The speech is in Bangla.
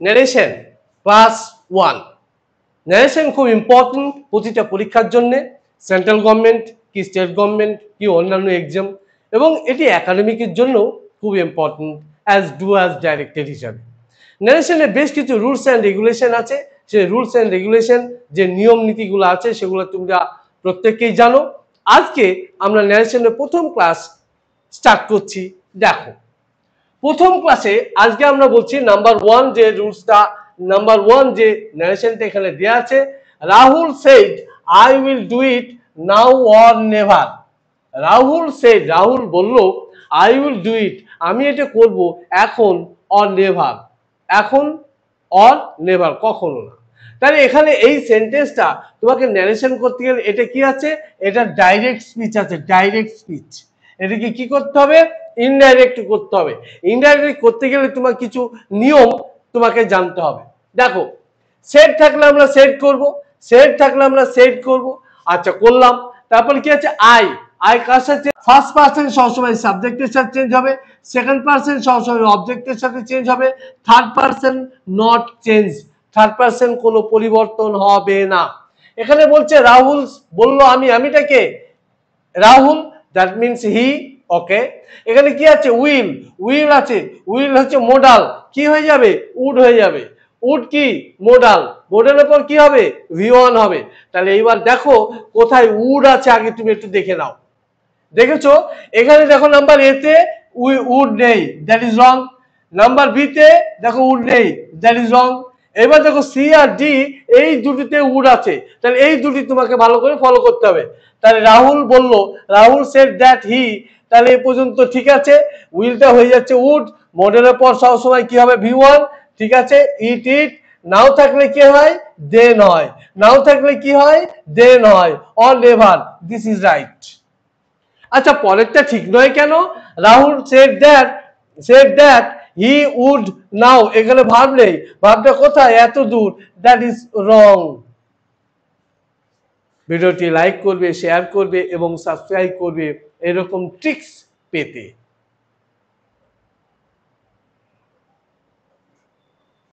Narration class 1। ন্যারেশন খুব ইম্পর্টেন্ট প্রতিটা পরীক্ষার জন্য, সেন্ট্রাল গভর্নমেন্ট কি স্টেট গভর্নমেন্ট কি অন্যান্য এক্সাম, এবং এটি একাডেমিকের জন্য খুব ইম্পর্টেন্ট অ্যাজ ডাইরেক্টেড হিসাবে। ন্যারেশনে বেশ কিছু রুলস অ্যান্ড রেগুলেশন আছে, সেই রুলস অ্যান্ড রেগুলেশন যে নিয়ম নীতিগুলো আছে সেগুলো তোমরা প্রত্যেকেই জানো। আজকে আমরা ন্যারেশনের প্রথম ক্লাস স্টার্ট করছি। দেখো, প্রথম ক্লাসে আজকে আমরা বলছি নাম্বার 1 যে রুলসটা, নাম্বার 1 যে ন্যারেশনটা এখানে দেয়া আছে, Rahul said I will do it now or never. Rahul বলল আই উইল ডু ইট, আমি এটা করব এখন অর নেভার, এখন অর নেভার, কখনো না। তাহলে এখানে এই সেন্টেন্সটা তোমাকে ন্যারেশন করতে গেলে এটা কি আছে, এটা ডাইরেক্ট স্পিচ আছে, ডাইরেক্ট স্পিচ। এটাকে কি করতে হবে, ইনডাইরেক্ট করতে হবে। ইনডাইরেক্ট করতে গেলে তোমার কিছু নিয়ম তোমাকে জানতে হবে। দেখো, সেট থাকলে আমরা সেট করব, সেট থাকলে আমরা সেট করব, আচ্ছা করলাম। তারপর কি আছে, আই কার সাথে, ফার্স্ট পারসন সবসময় সাবজেক্টের সাথে চেঞ্জ হবে, সেকেন্ড পারসন সবসময় অবজেক্টের সাথে চেঞ্জ হবে, third person not change, third person কোনো পরিবর্তন হবে না। এখানে বলছে রাহুল বলল আমিটাকে রাহুল, দ্যাট মিনস হি। ওকে, এখানে কি আছে, উইল আছে, উইল হচ্ছে মোডাল, কি হয়ে যাবে, উড হয়ে যাবে। উড কি, মোডালের পর কি হবে, V1 হবে। তাহলে এইবার দেখো কোথায় উড আছে, আগে তুমি একটু দেখে নাও। দেখেছো, এখানে দেখো নাম্বার এ তে উড নেই, that is wrong. Number B তে দেখো উড নেই, দ্যাট ইজ রং। এবার দেখো সি আর ডি এই দুটিতে উড আছে, তাহলে এই দুটি তোমাকে ভালো করে ফলো করতে হবে। তাহলে রাহুল সেড দ্যাট হি, তাহলে এই পর্যন্ত ঠিক আছে। উইলটা হয়ে যাচ্ছে উড, মডেলের পর সবসময় কি হবে, V1, ঠিক আছে। ইট নাও থাকলে কি হয়, দেন হয়, নাও থাকলে কি হয়, দেন হয়, or never, this is right. আচ্ছা, পরেরটা ঠিক নয় কেন, Rahul said that he would know, এখানে ভাব নেই, ভাবটা কোথায়, এত দূর, দ্যাট ইজ রং। ভিডিওটি লাইক করবে, শেয়ার করবে এবং সাবস্ক্রাইব করবে এরকম ট্রিক্স পেতে।